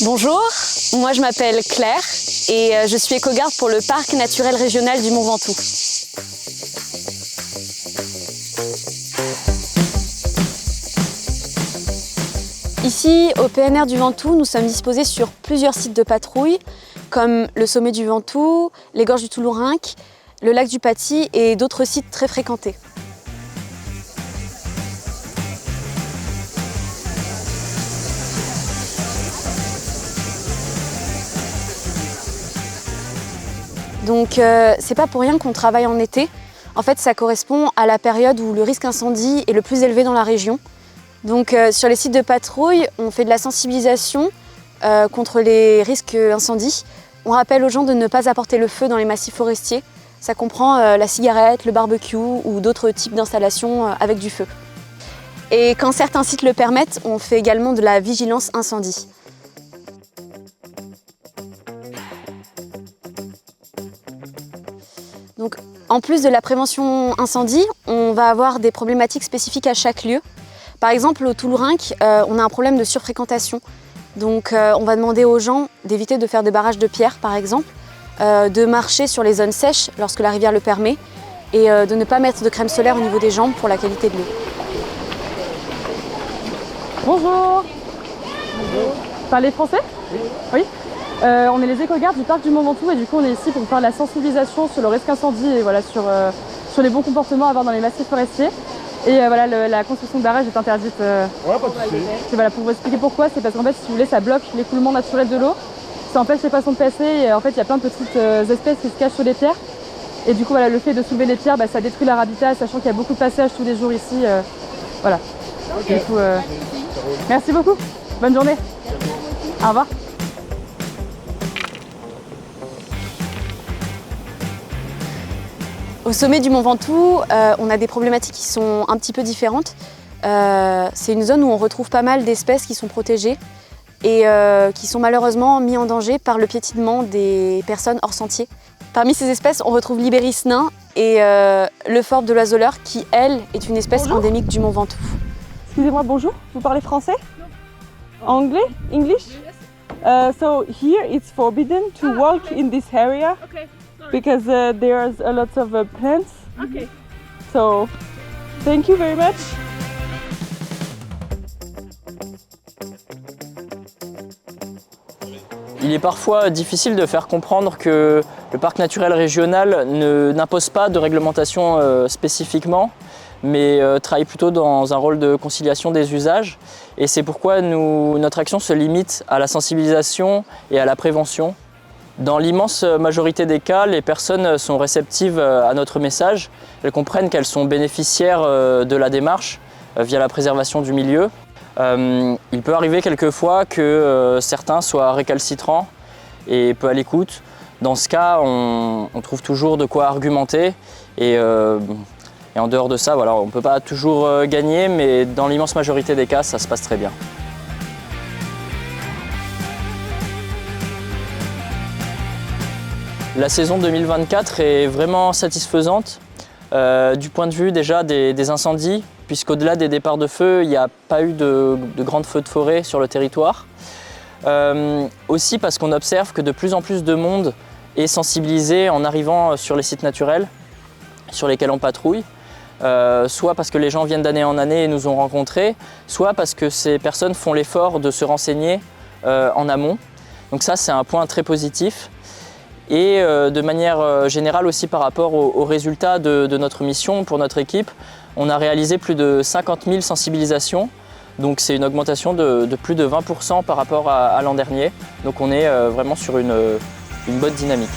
Bonjour, moi je m'appelle Claire et je suis éco-garde pour le parc naturel régional du Mont Ventoux. Ici, au PNR du Ventoux, nous sommes disposés sur plusieurs sites de patrouille, comme le sommet du Ventoux, les gorges du Toulourenc, le lac du Paty et d'autres sites très fréquentés. Donc c'est pas pour rien qu'on travaille en été. En fait, ça correspond à la période où le risque incendie est le plus élevé dans la région. Donc sur les sites de patrouille, on fait de la sensibilisation contre les risques incendies. On rappelle aux gens de ne pas apporter le feu dans les massifs forestiers. Ça comprend la cigarette, le barbecue ou d'autres types d'installations avec du feu. Et quand certains sites le permettent, on fait également de la vigilance incendie. Donc, en plus de la prévention incendie, on va avoir des problématiques spécifiques à chaque lieu. Par exemple, au Toulourenc, on a un problème de surfréquentation. Donc, on va demander aux gens d'éviter de faire des barrages de pierre, par exemple, de marcher sur les zones sèches lorsque la rivière le permet et de ne pas mettre de crème solaire au niveau des jambes pour la qualité de l'eau. Bonjour. Bonjour. Vous parlez français? Oui. On est les éco-gardes du parc du Mont Ventoux et du coup on est ici pour faire de la sensibilisation sur le risque incendie et voilà, sur les bons comportements à avoir dans les massifs forestiers. Et voilà, la construction de barrages est interdite. Ouais, pas de souci. Voilà, pour vous expliquer pourquoi, c'est parce qu'en fait, si vous voulez, ça bloque l'écoulement naturel de l'eau, ça empêche les poissons de passer et en fait, il y a plein de petites espèces qui se cachent sous les pierres. Et du coup, voilà, le fait de soulever les pierres, ça détruit leur habitat, sachant qu'il y a beaucoup de passages tous les jours ici. Voilà. Okay. Du coup, merci beaucoup. Bonne journée. Au revoir. Au sommet du Mont Ventoux, on a des problématiques qui sont un petit peu différentes. C'est une zone où on retrouve pas mal d'espèces qui sont protégées et qui sont malheureusement mises en danger par le piétinement des personnes hors sentier. Parmi ces espèces, on retrouve l'Ibéris nain et le forbe de l'oiseleur qui, elle, est une espèce endémique du Mont Ventoux. Excusez-moi, bonjour, vous parlez français? Anglais? English? So here it's forbidden to walk in this area. Okay. Because there's a lot of plants. Okay. So, thank you very much. Il est parfois difficile de faire comprendre que le parc naturel régional n'impose pas de réglementation spécifiquement, mais travaille plutôt dans un rôle de conciliation des usages. Et c'est pourquoi notre action se limite à la sensibilisation et à la prévention. Dans l'immense majorité des cas, les personnes sont réceptives à notre message. Elles comprennent qu'elles sont bénéficiaires de la démarche via la préservation du milieu. Il peut arriver quelquefois que certains soient récalcitrants et peu à l'écoute. Dans ce cas, on trouve toujours de quoi argumenter. Et en dehors de ça, voilà, on ne peut pas toujours gagner, mais dans l'immense majorité des cas, ça se passe très bien. La saison 2024 est vraiment satisfaisante du point de vue déjà des incendies, puisqu'au-delà des départs de feu, il n'y a pas eu de grands feux de forêt sur le territoire. Aussi parce qu'on observe que de plus en plus de monde est sensibilisé en arrivant sur les sites naturels sur lesquels on patrouille, soit parce que les gens viennent d'année en année et nous ont rencontrés, soit parce que ces personnes font l'effort de se renseigner en amont. Donc ça, c'est un point très positif. Et de manière générale aussi par rapport aux résultats de notre mission pour notre équipe, on a réalisé plus de 50 000 sensibilisations, donc c'est une augmentation de plus de 20% par rapport à l'an dernier, donc on est vraiment sur une bonne dynamique.